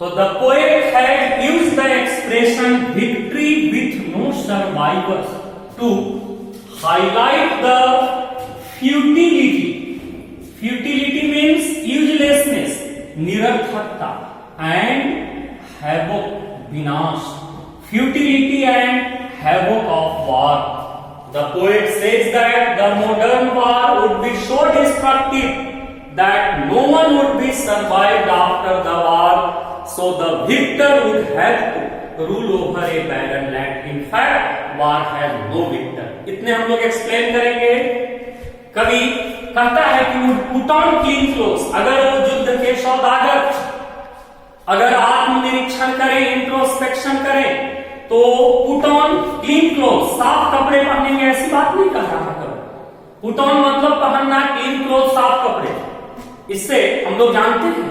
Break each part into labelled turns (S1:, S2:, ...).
S1: तो the poet had used the expression victory with no survivors to highlight the futility, futility means uselessness, निरर्थकता, and havoc, विनाश, futility and havoc of war. The poet says that the modern war would be so destructive that no one would be survived after the war, so the victor would have to rule over a barren land. In fact, war has no victor. इतने हम लोग explain करेंगे. कवि कहता है कि would put on clean clothes. अगर वो युद्ध के सौदागर अगर आत्मनिरीक्षण करें, इंट्रोस्पेक्शन करें, तो पुट ऑन क्लीन क्लोथ, साफ कपड़े पहनेंगे, ऐसी बात नहीं कह रहा है. पुट ऑन मतलब पहनना, क्लीन क्लोथ साफ कपड़े. इससे हम लोग जानते हैं,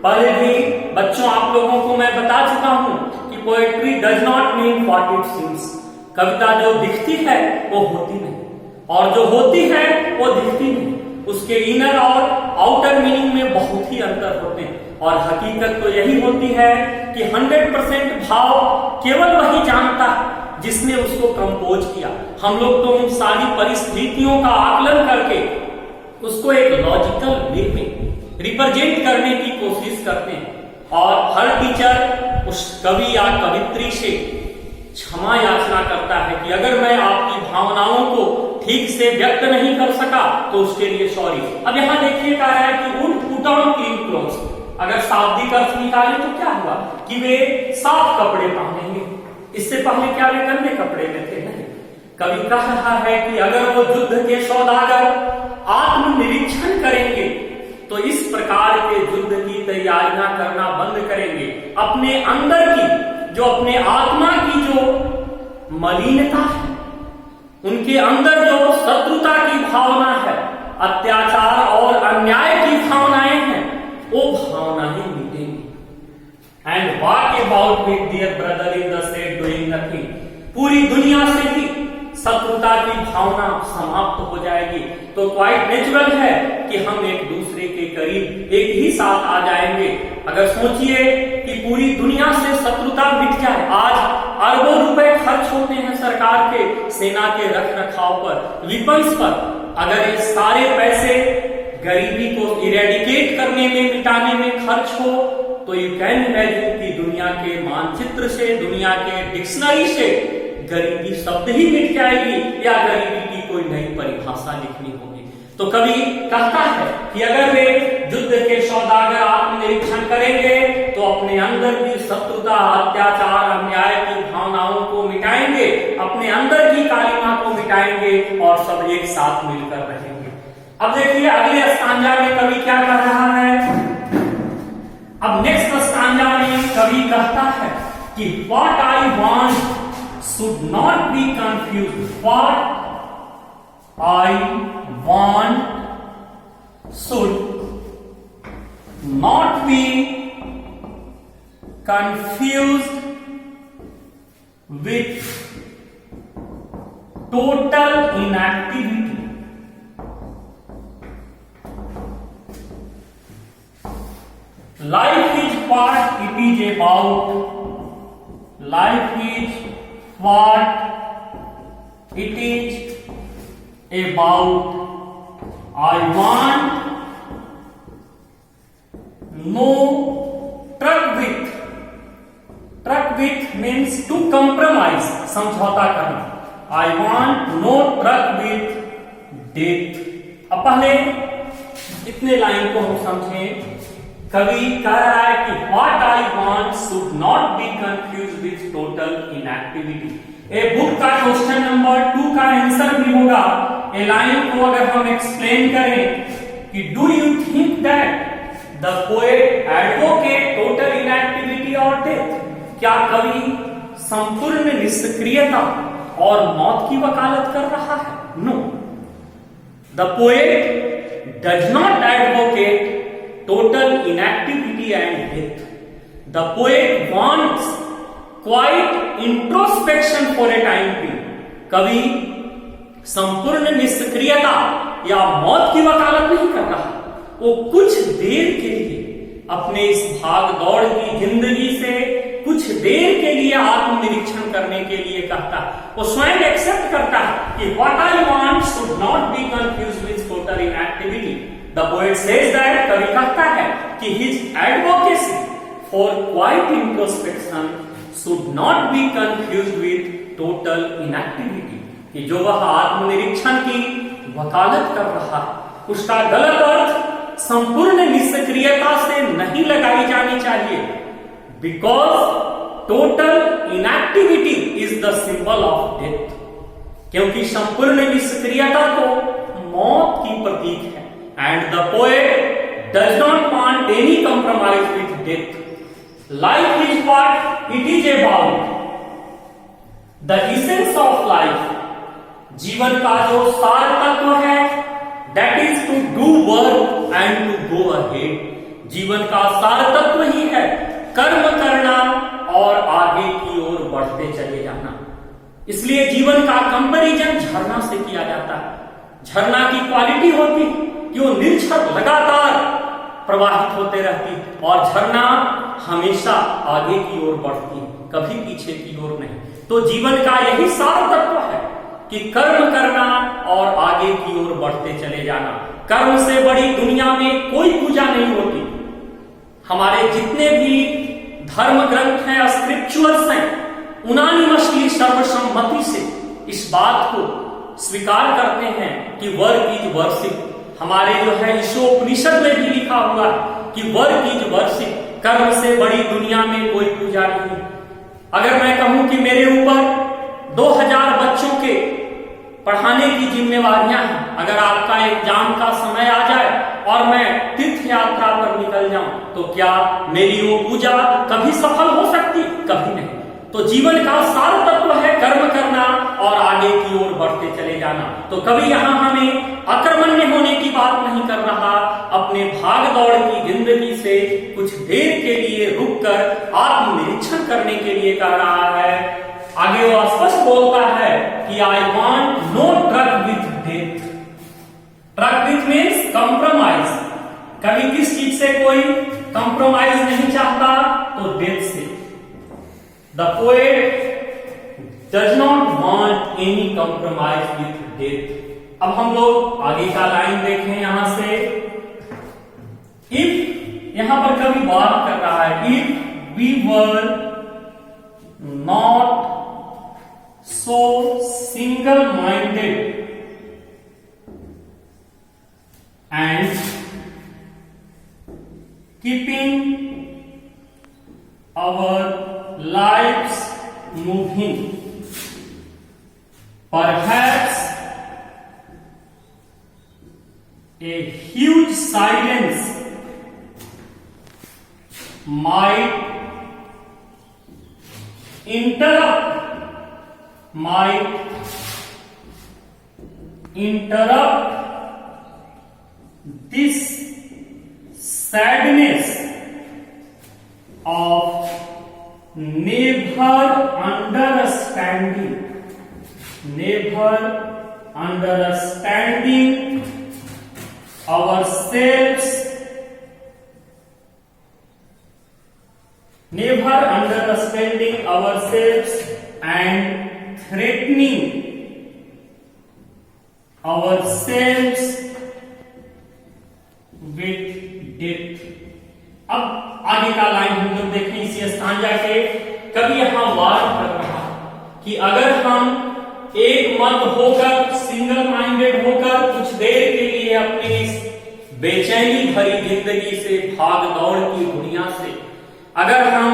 S1: पहले भी बच्चों आप लोगों को मैं बता चुका हूं कि poetry does not mean what it seems. कविता जो दिखती है वो होती नहीं, और जो होती है वो दिखती नहीं. उसके इनर और आउटर मीनिंग में बहुत ही अंतर होते हैं. और हकीकत तो यही होती है कि 100% भाव केवल वही जानता है जिसने उसको कंपोज किया. हम लोग तो उन सारी परिस्थितियों का आकलन करके उसको एक लॉजिकल वे में रिप्रेजेंट करने की कोशिश करते हैं. और हर टीचर उस कवि या कवित्री से क्षमा याचना करता है कि अगर मैं आपकी भावनाओं को ठीक से व्यक्त नहीं कर सका तो उसके लिए सॉरी. अब यहां देखिए कहा है कि would put on clean clothes. अगर शाब्दिक अर्थ निकाले तो क्या हुआ कि वे साफ कपड़े पहनेंगे. इससे पहले क्या वे गंदे कपड़े में थे? नहीं. कवि कह रहा है कि अगर वो युद्ध के सौदागर आत्मनिरीक्षण करेंगे तो इस प्रकार के युद्ध की तैयारियां करना बंद करेंगे. अपने अंदर की जो अपने आत्मा की जो मलिनता है, उनके अंदर जो शत्रुता की भावना है, अत्याचार और अन्याय की भावनाएं हैं, वो भावनाएं मिटेंगी. And walk about with their brother in the shade doing nothing. पूरी दुनिया से ही शत्रुता की भावना समाप्त हो जाएगी. तो क्वाइट नेचुरल है कि हम एक दूसरे के करीब एक ही साथ आ जाएंगे. अगर सोचिए कि पूरी दुनिया से शत्रुता मिट जाए. आज अरबों रुपए खर्च होते हैं सरकार के सेना के रख रखाव पर, विपन्स पर. अगर ये सारे पैसे गरीबी को इरेडिकेट करने में, मिटाने में खर्च हो, तो यू कैन इमेजिन कि दुनिया के मानचित्र से, दुनिया के डिक्शनरी से गरीबी शब्द ही मिट जाएगी या गरीबी की कोई नई परिभाषा लिखनी होगी. तो कवि कहता है कि अगर वे युद्ध के सौदागर आत्मनिरीक्षण करेंगे तो अपने अंदर की शत्रुता, अत्याचार, अन्याय की भावनाओं को मिटाएंगे, अपने अंदर की कालिमा को मिटाएंगे और सब एक साथ मिलकर रहेंगे. अब देखिए अगले स्टांजा में कवि क्या कह रहा है. अब नेक्स्ट स्टांजा में कवि कहता है कि what I want should not be confused. What I want should not be confused with total inactivity. Life is what it is about. Life is what it is about. I want no truck with. Truck with means to compromise, समझौता करना. I want no truck with death. अब पहले इतने line को हम समझें. कवि कह रहा है कि what I want should not be confused with total inactivity. A book का क्वेश्चन नंबर 2 का आंसर भी होगा. ए लाइन को अगर हम एक्सप्लेन करें कि do you think that the poet advocate total inactivity और डेथ. क्या कवि संपूर्ण निष्क्रियता और मौत की वकालत कर रहा है? No. The poet does not advocate total inactivity and death. The poet wants quiet introspection for a time being. कवि संपूर्ण निष्क्रियता या मौत की वकालत नहीं कर रहा. वो कुछ देर के लिए अपने इस भाग दौड़ की जिंदगी से कुछ देर के लिए आत्मनिरीक्षण करने के लिए कहता है। वो स्वयं एक्सेप्ट करता है कि what I want should not be confused with total inactivity. The poet says that, कवि कहता है कि his advocacy for quite introspection should not be confused with total inactivity, कि जो वह आत्मनिरीक्षण की वकालत कर रहा है उसका गलत अर्थ संपूर्ण निष्क्रियता से नहीं लगाई जानी चाहिए, because total inactivity is the symbol of death, क्योंकि संपूर्ण निष्क्रियता तो मौत की प्रतीक है। And the poet does not want any compromise with death. Life is what it is about, the essence of life, जीवन का जो सार तत्व है, that is to do work and to go ahead. जीवन का सार तत्व ही है कर्म करना और आगे की ओर बढ़ते चले जाना। इसलिए जीवन का कंपैरिजन झरना से किया जाता है। झरना की क्वालिटी होती कि वो निरंतर लगातार प्रवाहित होते रहती और झरना हमेशा आगे की ओर बढ़ती, कभी पीछे की ओर नहीं। तो जीवन का यही सार तत्व है कि कर्म करना और आगे की ओर बढ़ते चले जाना। कर्म से बड़ी दुनिया में कोई पूजा नहीं होती। हमारे जितने भी धर्म ग्रंथ हैं, स्क्रिप्चुअल्स हैं, उनानिमसली सर्वसम्मति से इस बात को स्वीकार करते हैं कि वर्क इज वर्शिप। हमारे जो है ईशोपनिषद में भी लिखा हुआ है कि वर्क इज वर्शिप, कर्म से बड़ी दुनिया में कोई पूजा नहीं। अगर मैं कहूं कि मेरे ऊपर 2000 बच्चों के पढ़ाने की जिम्मेवारियां हैं, अगर आपका एग्जाम का समय आ जाए और मैं तीर्थ यात्रा पर निकल जाऊं, तो क्या मेरी वो पूजा कभी सफल हो सकती? कभी नहीं। तो जीवन का सार तत्व है कर्म करना और आगे की ओर बढ़ते चले जाना। तो कभी यहां हमें अकर्मण्य होने की बात नहीं कर रहा, अपने भाग दौड़ की जिंदगी से कुछ देर के लिए रुककर आत्मनिरीक्षण करने के लिए कह रहा है। आगे वो स्पष्ट बोलता है कि I want no truck with death. Truck with means compromise. कभी किस चीज से कोई कंप्रोमाइज नहीं चाहता? तो डेथ से। The poet does not want any compromise with death. अब हम लोग आगे का लाइन देखें यहां से। इफ, यहां पर कभी बात कर रहा है, if we were not so single minded and keeping our lives moving, perhaps a huge silence might interrupt this sadness of never understanding ourselves, never understanding ourselves and threatening ourselves with death। अब आगे का line हम लोग देखें इसी स्थान जाके। कभी यहां वार कर रहा कि अगर हम एक मत होकर, सिंगल माइंडेड होकर कुछ देर के लिए अपनी इस बेचैनी भरी जिंदगी से, भाग दौड़ की दुनिया से अगर हम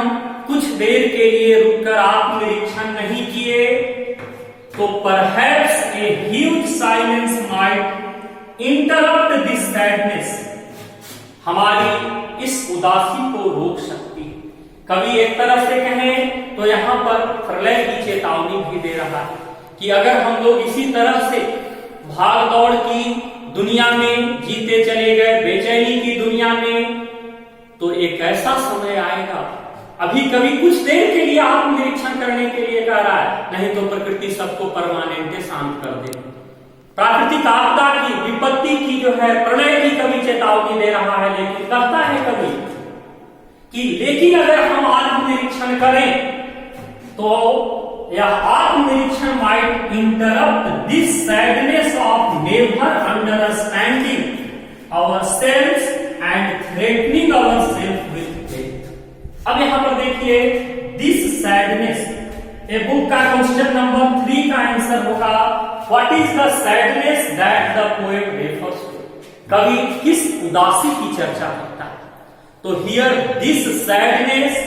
S1: कुछ देर के लिए रुककर आत्मनिरीक्षण नहीं किए, तो perhaps a huge silence might interrupt this sadness, हमारी इस उदासी को रोक सकती। कभी एक तरह से कहें तो यहां पर प्रलय की चेतावनी भी दे रहा है कि अगर हम लोग इसी तरह से भाग दौड़ की दुनिया में जीते चले गए, बेचैनी की दुनिया में, तो एक ऐसा समय आएगा, अभी कभी कुछ देर के लिए आत्मनिरीक्षण करने के लिए कह रहा है, नहीं तो प्रकृति सबको परमानेंट शांत कर दे। प्राकृतिक आपदा की, विपत्ति की जो है, प्रलय की कभी चेतावनी दे रहा है, लेकिन कहता है कभी कि लेकिन अगर हम आत्मनिरीक्षण करें तो यह आत्मनिरीक्षण might interrupt this sadness of never understanding our self and threatening our self with death. अब यहां पर देखिए, दिस सैडनेस, ए बुक का क्वेश्चन नंबर 3 का आंसर होगा what is the sadness that the poet refers to. कवि किस उदासी की चर्चा करता है? तो here this sadness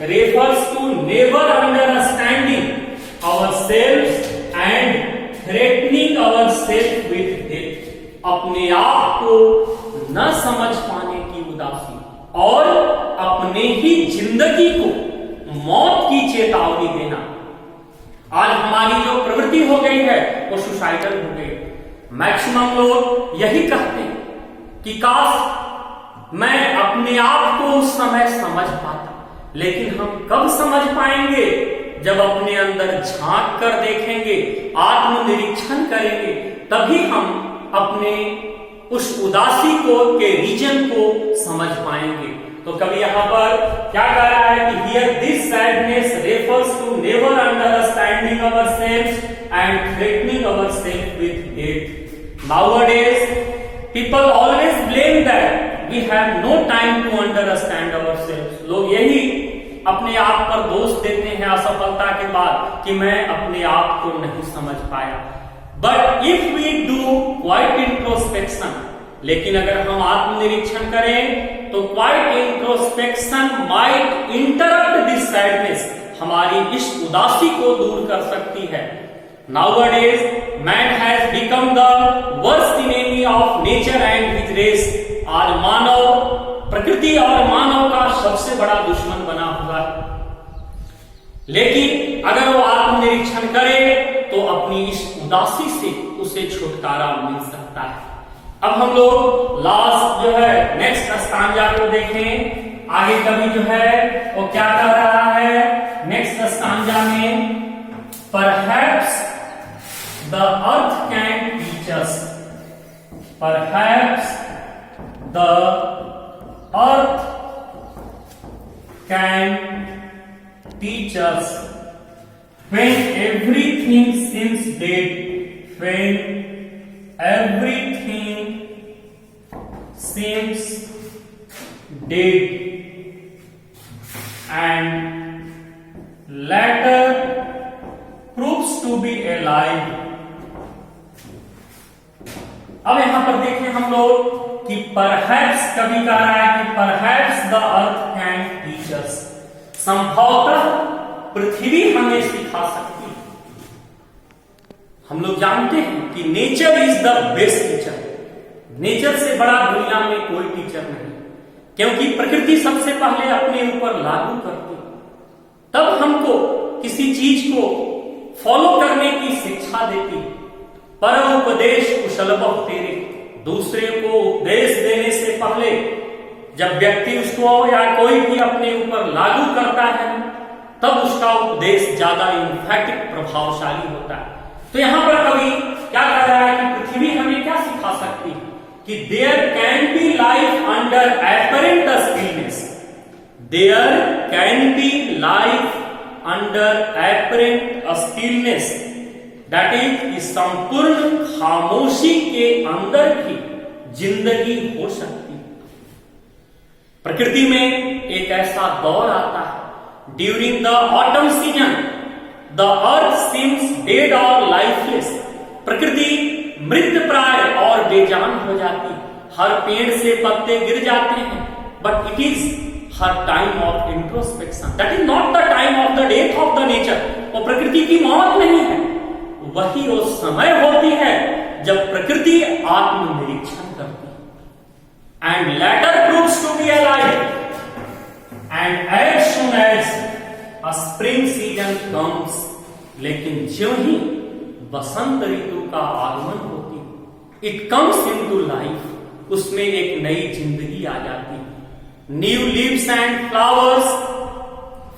S1: refers to never understanding our self and threatening our self with death. अपने आप को न समझ पाने की उदासी और अपने ही जिंदगी को मौत की चेतावनी देना। आज हमारी जो प्रवृत्ति हो गई है वो सुसाइडल हो गई। मैक्सिमम लोग यही कहते हैं कि काश मैं अपने आप को उस समय समझ पाता, लेकिन हम कब समझ पाएंगे? जब अपने अंदर झांक कर देखेंगे, आत्मनिरीक्षण करेंगे, तभी हम अपने उस उदासी को के रीजन को समझ पाएंगे। तो कभी यहां पर क्या कह रहा है कि here this sadness refers to never understanding our self and threatening our self with death. Nowadays people always blame that we have no time to understand our self. लोग यही अपने आप पर दोष देते हैं असफलता के बाद कि मैं अपने आप को नहीं समझ पाया। But if we do quite introspection, लेकिन अगर हम आत्मनिरीक्षण करें तो quite introspection might interrupt this sadness, हमारी इस उदासी को दूर कर सकती है। Nowadays, man has become the worst enemy of nature and his race। आज मानव प्रकृति और मानव का सबसे बड़ा दुश्मन बना हुआ है। लेकिन अगर वो आत्मनिरीक्षण करे तो अपनी इस उदासी से उसे छुटकारा मिल सकता है। अब हम लोग लास्ट जो है नेक्स्ट स्टांजा को देखें। आगे कवि जो है वो क्या कर रहा है नेक्स्ट स्टांजा में? Perhaps the earth can teach us, perhaps the earth can teach us when everything seems dead, when everything seems dead and later proves to be alive। अब यहां पर देखें हम लोग कि परहैप्स कवि कह रहा है कि perhaps the earth can teach अस, संभवतः पृथ्वी हमें सिखा सकती है। हम लोग जानते हैं कि nature is the best teacher. Nature से बड़ा दुनिया में कोई टीचर नहीं, क्योंकि प्रकृति सबसे पहले अपने ऊपर लागू करती, तब हमको किसी चीज को फॉलो करने की शिक्षा देती। पर उपदेश कुशल बहु तेरे, दूसरे को उपदेश देने से पहले जब व्यक्ति उसको या कोई भी अपने ऊपर लागू करता है तब उसका उपदेश ज्यादा इम्फैक्टिव प्रभावशाली होता है। तो यहां पर कवि क्या कह रहा है कि पृथ्वी हमें क्या सिखा सकती है कि there can be life under apparent stillness, there can be life under apparent stillness, that is संपूर्ण खामोशी के अंदर भी जिंदगी हो सकती है। प्रकृति में एक ऐसा दौर आता है during the autumn season, the earth seems dead और लाइफलेस। प्रकृति मृत प्राय और बेजान हो जाती, हर पेड़ से पत्ते गिर जाते हैं, but it is her time of introspection, that is not the time of the death of the nature. वो प्रकृति की मौत नहीं है, वही वो समय होती है जब प्रकृति आत्मनिरीक्षण करती है। And later proves to be alive and as soon as a spring season comes, लेकिन ज्यों ही बसंत ऋतु का आगमन होती, इट कम्स इनटू लाइफ, उसमें एक नई जिंदगी आ जाती है। New leaves and flowers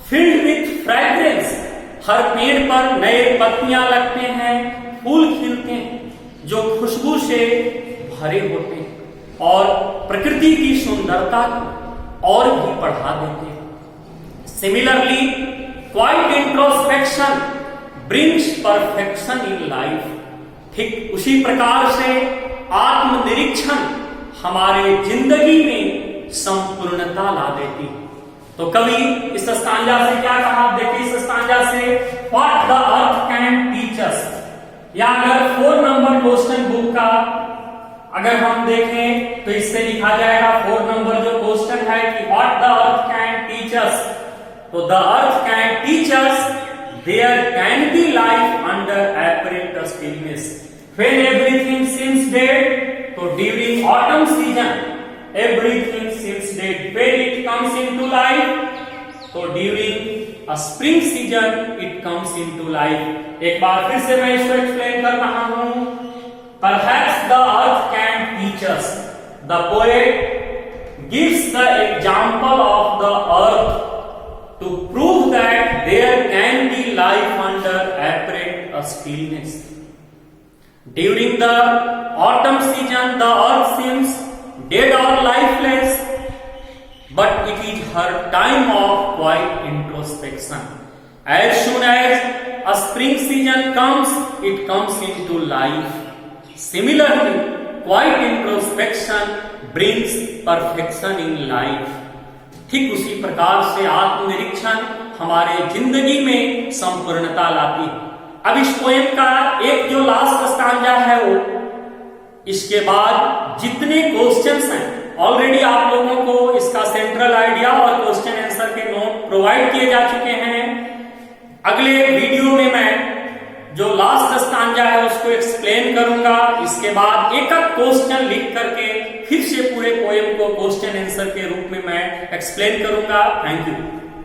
S1: filled with fragrance, हर पेड़ पर नए पत्तियां लगते हैं, फूल खिलते हैं जो खुशबू से भरे होते हैं और प्रकृति की सुंदरता को और भी बढ़ा देते हैं। Similarly, quiet introspection brings perfection in life. ठीक उसी प्रकार से आत्मनिरीक्षण हमारे जिंदगी में संपूर्णता ला देती। तो कवि इस स्टांजा से क्या कहा, आप देखिए इस स्टांजा से, what the earth can teach अस, या अगर 4 नंबर क्वेश्चन बुक का अगर हम देखें तो इससे लिखा जाएगा 4 नंबर जो क्वेश्चन है कि what the earth can teach us, तो the earth can teach us there can be life under apparent stillness when everything seems dead. तो during autumn season everything seems dead, when it comes into life, तो during a spring season it comes into life. एक बार फिर से मैं इसको explain कर रहा हूं। Perhaps the earth can teach us. The poet gives the example of the earth to prove that there can be life under apparent stillness. During the autumn season, the earth seems dead or lifeless, but it is her time of quiet introspection. As soon as a spring season comes, it comes into life. Similarly, quiet introspection brings perfection in life. ठीक उसी प्रकार से आत्मनिरीक्षण हमारे जिंदगी में संपूर्णता लाती है। अब इस पोएम का एक जो लास्ट स्टांजा है वो, इसके बाद जितने क्वेश्चंस हैं ऑलरेडी आप लोगों को इसका सेंट्रल आइडिया और क्वेश्चन आंसर के नोट प्रोवाइड किए जा चुके हैं। अगले वीडियो में मैं जो लास्ट स्टांजा है उसको एक्सप्लेन करूंगा। इसके बाद एक एक क्वेश्चन लिख करके फिर से पूरे पोएम को क्वेश्चन आंसर के रूप में मैं एक्सप्लेन करूंगा। Thank you.